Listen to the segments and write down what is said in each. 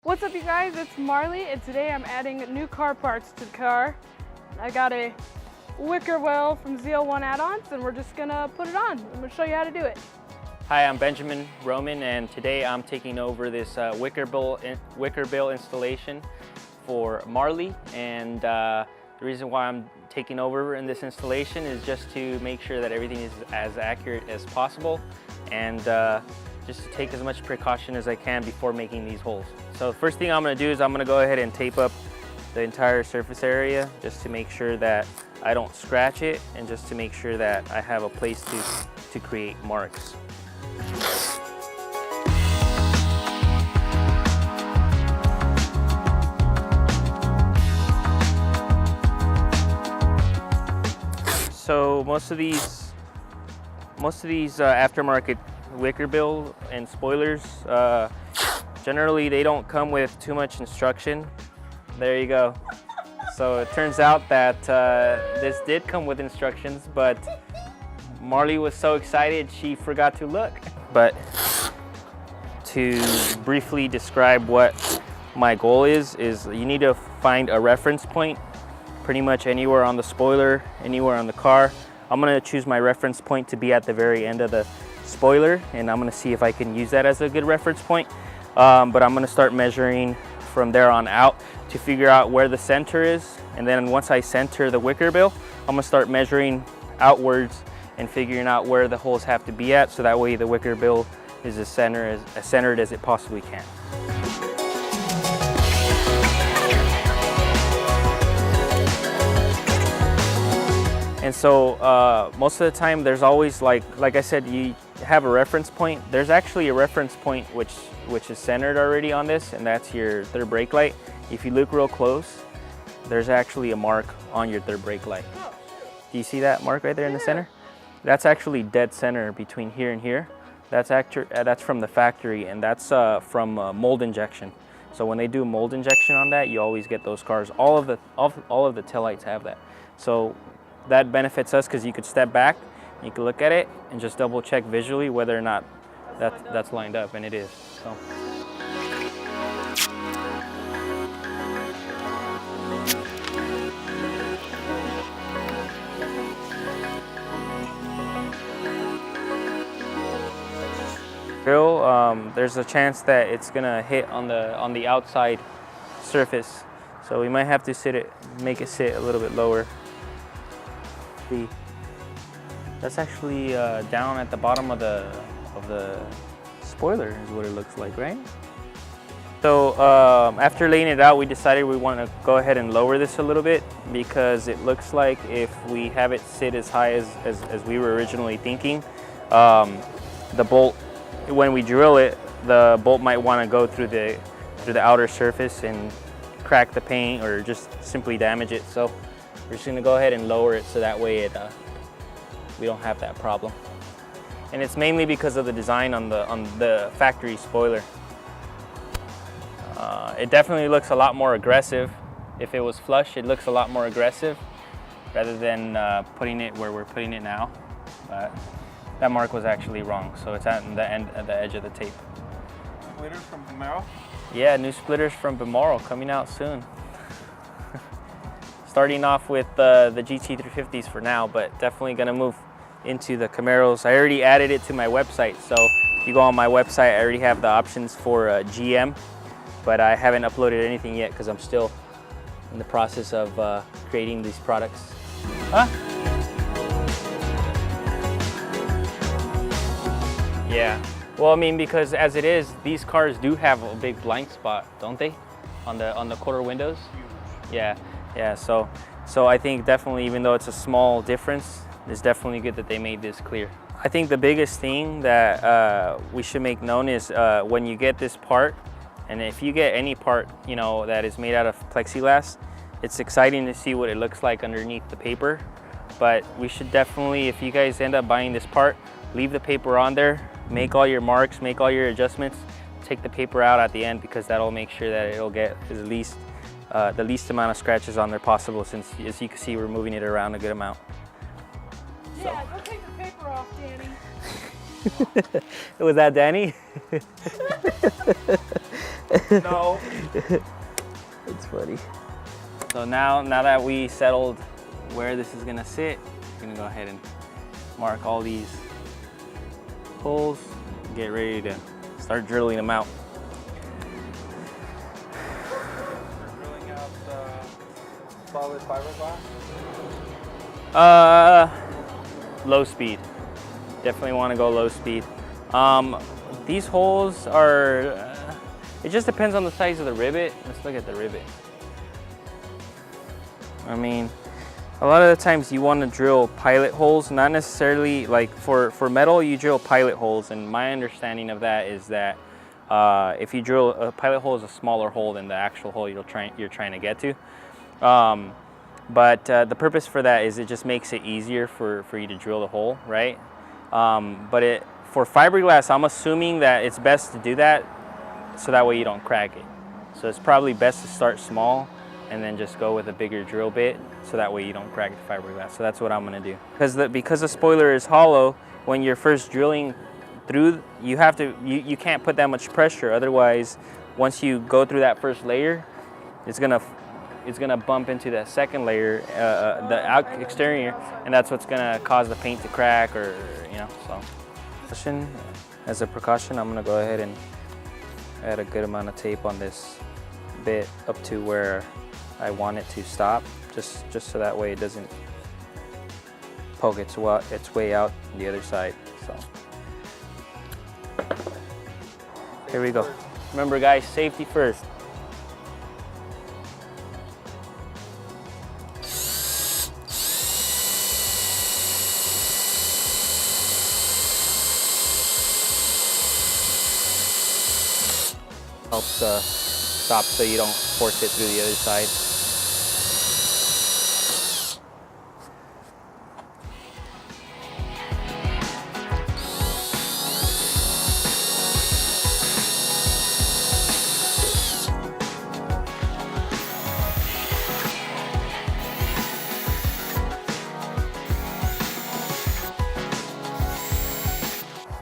What's up, you guys? It's Marley, and today I'm adding new car parts to the car. I got a Wickerbill from ZL1 Add-ons, and we're just gonna put it on. I'm gonna show you how to do it. Hi, I'm Benjamin Roman, and today I'm taking over this Wickerbill installation for Marley. And the reason why I'm taking over in this installation is just to make sure that everything is as accurate as possible, and just to take as much precaution as I can before making these holes. So first thing I'm going to do is I'm going to go ahead and tape up the entire surface area just to make sure that I don't scratch it, and just to make sure that I have a place to create marks. So most of these aftermarket Wickerbill and spoilers, generally they don't come with too much instruction. There you go. So it turns out that this did come with instructions, but Marley was so excited she forgot to look. But to briefly describe what my goal is you need to find a reference point pretty much anywhere on the spoiler, anywhere on the car. I'm gonna choose my reference point to be at the very end of the spoiler, and I'm gonna see if I can use that as a good reference point. But I'm gonna start measuring from there on out to figure out where the center is. And then once I center the Wickerbill, I'm gonna start measuring outwards and figuring out where the holes have to be at, so that way the Wickerbill is as centered as it possibly can. And so most of the time there's always, like I said, you have a reference point. There's actually a reference point which is centered already on this, and that's your third brake light. If you look real close, there's actually a mark on your third brake light. Do you see that mark right there in the center? That's actually dead center between here and here. That's from the factory, and that's from mold injection. So when they do mold injection on that, you always get those cars. All of the taillights have that. So that benefits us because you could step back, you can look at it and just double check visually whether or not that's lined up, and it is. So. There's a chance that it's gonna hit on the outside surface, so we might have to make it sit a little bit lower. That's actually down at the bottom of the spoiler is what it looks like, right? So after laying it out, we decided we want to go ahead and lower this a little bit, because it looks like if we have it sit as high as we were originally thinking, the bolt, when we drill it, the bolt might want to go through the outer surface and crack the paint or just simply damage it. So we're just going to go ahead and lower it so that way we don't have that problem. And it's mainly because of the design on the factory spoiler. It definitely looks a lot more aggressive. If it was flush, it looks a lot more aggressive rather than putting it where we're putting it now. But that mark was actually wrong, so it's at the edge of the tape. Splitters from Camaro? Yeah, new splitters from BeMarofilms coming out soon. Starting off with the GT350s for now, but definitely gonna move into the Camaros. I already added it to my website, so if you go on my website, I already have the options for GM, but I haven't uploaded anything yet because I'm still in the process of creating these products. Huh? Yeah. Well, I mean, because as it is, these cars do have a big blind spot, don't they? On the quarter windows. Yeah. Yeah. So I think definitely, even though it's a small difference, it's definitely good that they made this clear. I think the biggest thing that we should make known is when you get this part, and if you get any part, you know, that is made out of plexiglass, it's exciting to see what it looks like underneath the paper. But we should definitely, if you guys end up buying this part, leave the paper on there, make all your marks, make all your adjustments, take the paper out at the end, because that'll make sure that it'll get the least amount of scratches on there possible, since as you can see, we're moving it around a good amount. Yeah, go take the paper off, Danny. Was that Danny? No. It's funny. So now that we settled where this is gonna sit, I'm gonna go ahead and mark all these holes, get ready to start drilling them out. Drilling out solid fiberglass. Low speed. Definitely want to go low speed. These holes are, it just depends on the size of the rivet. Let's look at the rivet. I mean, a lot of the times you want to drill pilot holes, not necessarily like for metal, you drill pilot holes. And my understanding of that is that if you drill a pilot hole is a smaller hole than the actual hole you're trying to get to. But the purpose for that is it just makes it easier for you to drill the hole, right? But for fiberglass, I'm assuming that it's best to do that so that way you don't crack it. So it's probably best to start small and then just go with a bigger drill bit so that way you don't crack the fiberglass. So that's what I'm gonna do. Because the spoiler is hollow, when you're first drilling through, you can't put that much pressure. Otherwise, once you go through that first layer, it's gonna bump into that second layer, the exterior, and that's what's gonna cause the paint to crack, or so. As a precaution, I'm gonna go ahead and add a good amount of tape on this bit up to where I want it to stop, just so that way it doesn't poke its way out the other side. So here we go. Remember, guys, safety first. Helps stop so you don't force it through the other side.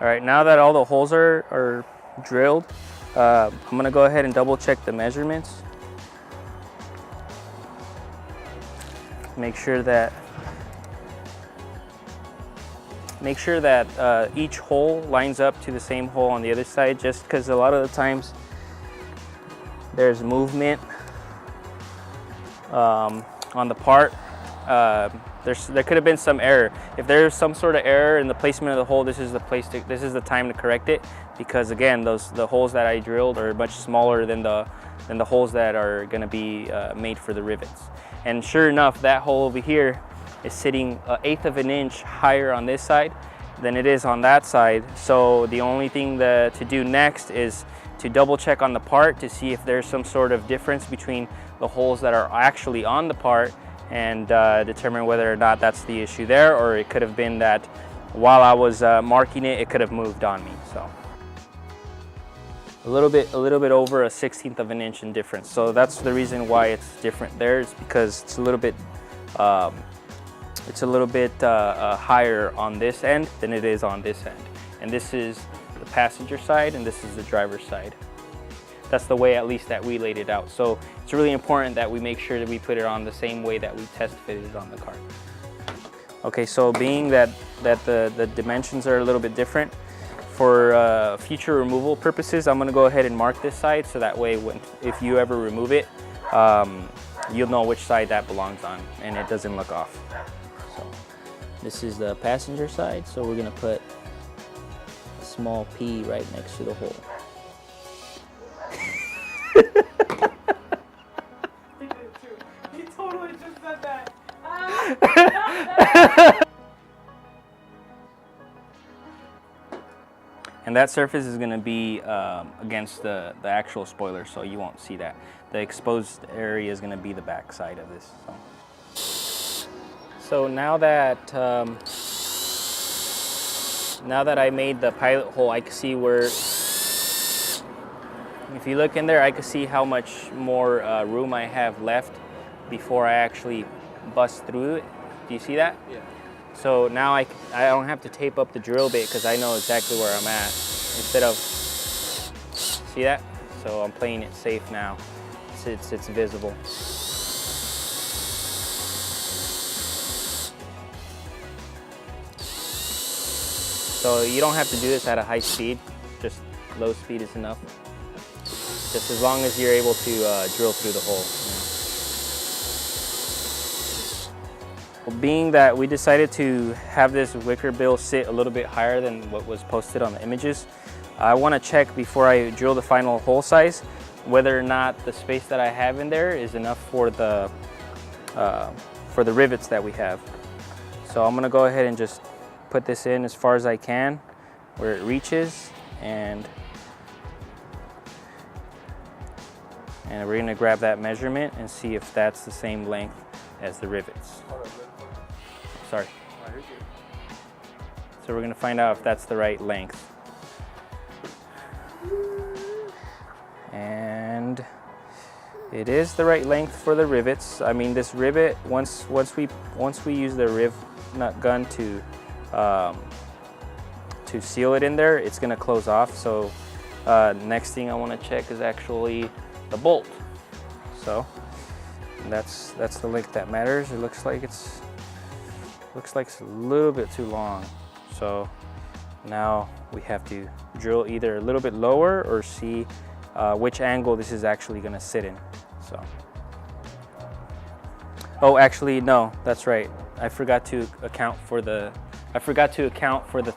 All right, now that all the holes are drilled, I'm gonna go ahead and double check the measurements. Make sure that each hole lines up to the same hole on the other side, just because a lot of the times there's movement on the part. There could have been some error. If there's some sort of error in the placement of the hole, this is the time to correct it, because again, the holes that I drilled are much smaller than the holes that are going to be made for the rivets. And sure enough, that hole over here is sitting 1/8 of an inch higher on this side than it is on that side. So the only thing to do next is to double check on the part to see if there's some sort of difference between the holes that are actually on the part, and determine whether or not that's the issue there, or it could have been that while I was marking it could have moved on me. So a little bit over 1/16 of an inch in difference. So that's the reason why it's different there, is because it's a little bit higher on this end than it is on this end. And this is the passenger side and this is the driver's side. That's the way, at least, that we laid it out. So it's really important that we make sure that we put it on the same way that we test fitted it on the car. Okay, so being that the dimensions are a little bit different, for future removal purposes, I'm gonna go ahead and mark this side, so that way if you ever remove it, you'll know which side that belongs on and it doesn't look off. So this is the passenger side, so we're gonna put a small P right next to the hole. He totally just said that. And that surface is going to be against the actual spoiler, so you won't see that. The exposed area is going to be the back side of this. So now that I made the pilot hole, I can see where, if you look in there, I can see how much more room I have left before I actually bust through it. Do you see that? Yeah. So now I don't have to tape up the drill bit because I know exactly where I'm at. Instead of, see that? so I'm playing it safe now. It's visible. So you don't have to do this at a high speed, just low speed is enough. Just as long as you're able to drill through the hole. Well, being that we decided to have this Wickerbill sit a little bit higher than what was posted on the images, I want to check before I drill the final hole size whether or not the space that I have in there is enough for the rivets that we have. So I'm going to go ahead and just put this in as far as I can where it reaches, and we're going to grab that measurement and see if that's the same length as the rivets. Sorry. So we're going to find out if that's the right length. And it is the right length for the rivets. I mean, this rivet, once we use the riv nut gun to seal it in there, it's going to close off. So next thing I want to check is actually the bolt. So that's the length that matters. It looks like it's a little bit too long. So now we have to drill either a little bit lower or see which angle this is actually going to sit in. So, oh, actually no, that's right. I forgot to account for the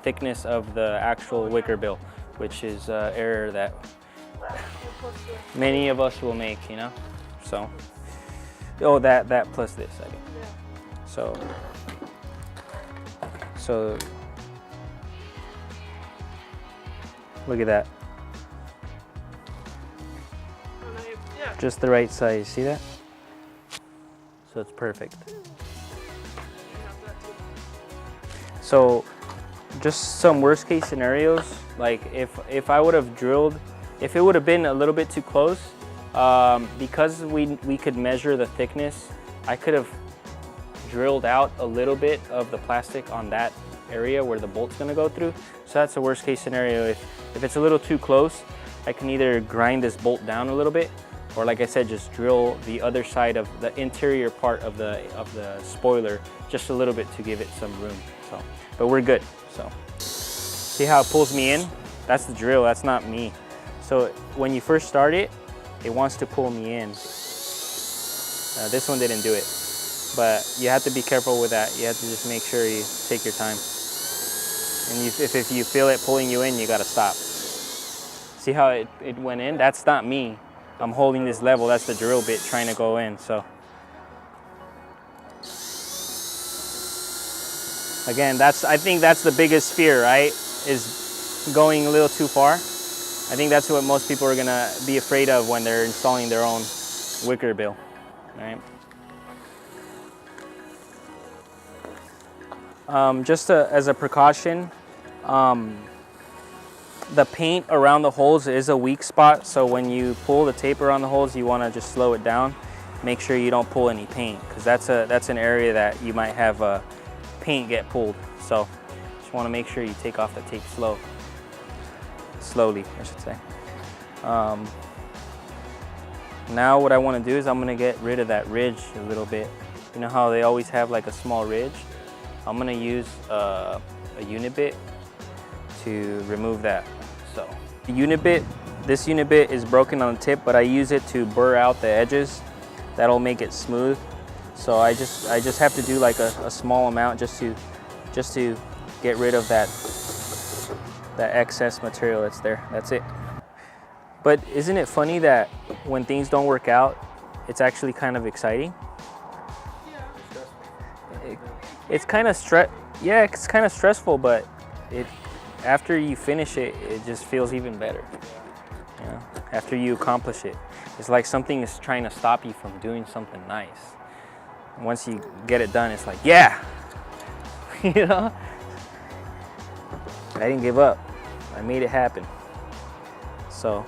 thickness of the actual Wickerbill, which is an error that many of us will make, you know. So, oh, that plus this, I mean. So look at that. Just the right size, see that? So it's perfect. So just some worst case scenarios, like if I would have drilled, if it would have been a little bit too close, because we could measure the thickness, I could have drilled out a little bit of the plastic on that area where the bolt's gonna go through. So that's the worst case scenario. If it's a little too close, I can either grind this bolt down a little bit, or like I said, just drill the other side of the interior part of the spoiler just a little bit to give it some room. So, but we're good. So see how it pulls me in? That's the drill, that's not me. So when you first start it, it wants to pull me in. This one didn't do it, but you have to be careful with that. You have to just make sure you take your time. And if you feel it pulling you in, you gotta stop. See how it went in? That's not me. I'm holding this level, that's the drill bit trying to go in, so. Again, I think that's the biggest fear, right? Is going a little too far. I think that's what most people are gonna be afraid of when they're installing their own Wickerbill, right? Just as a precaution, the paint around the holes is a weak spot, so when you pull the tape around the holes, you want to just slow it down. Make sure you don't pull any paint, because that's an area that you might have paint get pulled. So just want to make sure you take off the tape slowly, I should say. Now what I want to do is I'm going to get rid of that ridge a little bit. You know how they always have like a small ridge? I'm going to use a unibit to remove that. So the this unibit is broken on the tip, but I use it to burr out the edges. That'll make it smooth. So I just have to do like a small amount just to get rid of that excess material that's there. That's it. But isn't it funny that when things don't work out, it's actually kind of exciting? It's kind of it's kind of stressful, but after you finish it, it just feels even better. You know, after you accomplish it, it's like something is trying to stop you from doing something nice. Once you get it done, it's like, yeah, you know, I didn't give up. I made it happen. So,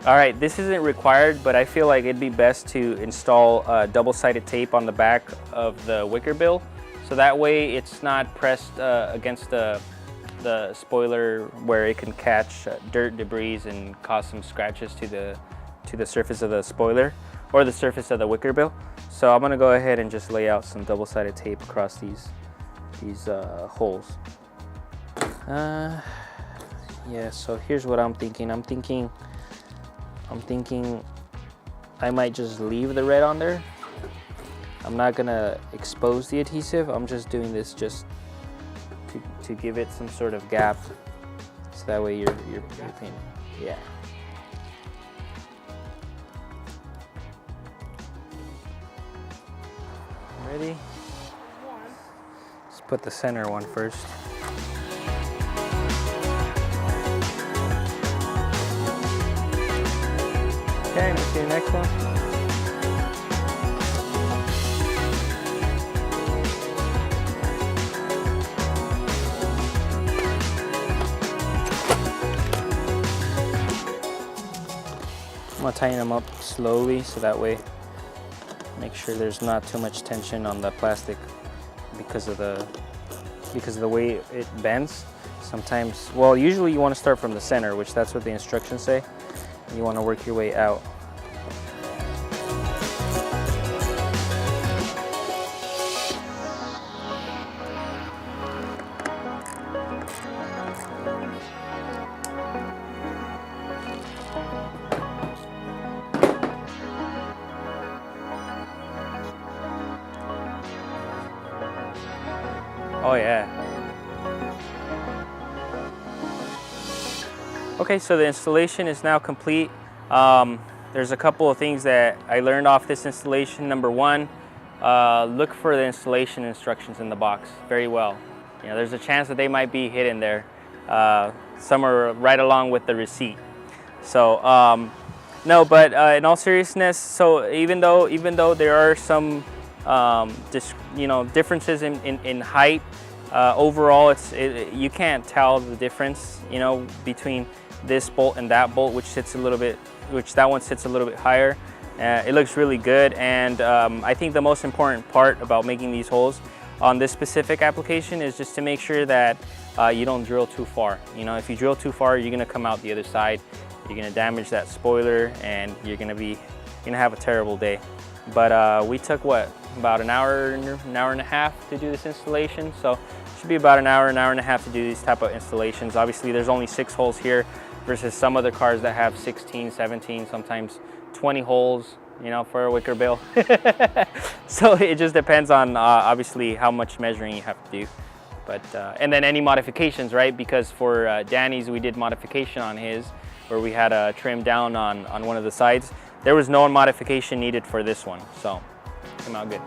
all right, this isn't required, but I feel like it'd be best to install double-sided tape on the back of the Wickerbill, so that way it's not pressed against the the spoiler where it can catch dirt, debris, and cause some scratches to the surface of the spoiler or the surface of the Wickerbill. So I'm gonna go ahead and just lay out some double-sided tape across these holes. Yeah, so here's what I'm thinking. I'm thinking I might just leave the red on there. I'm not gonna expose the adhesive. I'm just doing this just to give it some sort of gap, so that way you're painting. Yeah. Ready? Let's put the center one first. Okay, let's do the next one. I'm gonna tighten them up slowly, so that way make sure there's not too much tension on the plastic because of the way it bends. Sometimes, well, usually you want to start from the center, which that's what the instructions say. You want to work your way out. Oh yeah. Okay, so the installation is now complete. There's a couple of things that I learned off this installation. Number one, look for the installation instructions in the box very well. You know, there's a chance that they might be hidden there. Some are right along with the receipt. So no, but in all seriousness, so even though there are some differences in height, overall you can't tell the difference, between this bolt and that bolt, which that one sits a little bit higher. It looks really good, and I think the most important part about making these holes on this specific application is just to make sure that you don't drill too far. If you drill too far, you're gonna come out the other side, you're gonna damage that spoiler, and you're gonna have a terrible day. But we took about an hour and a half to do this installation, so it should be about an hour and a half to do these type of installations. Obviously there's only 6 holes here versus some other cars that have 16, 17, sometimes 20 holes, for a Wickerbill. So it just depends on obviously how much measuring you have to do. But and then any modifications, right? Because for Danny's, we did modification on his, where we had a trim down on one of the sides. There was no modification needed for this one, so it came out good.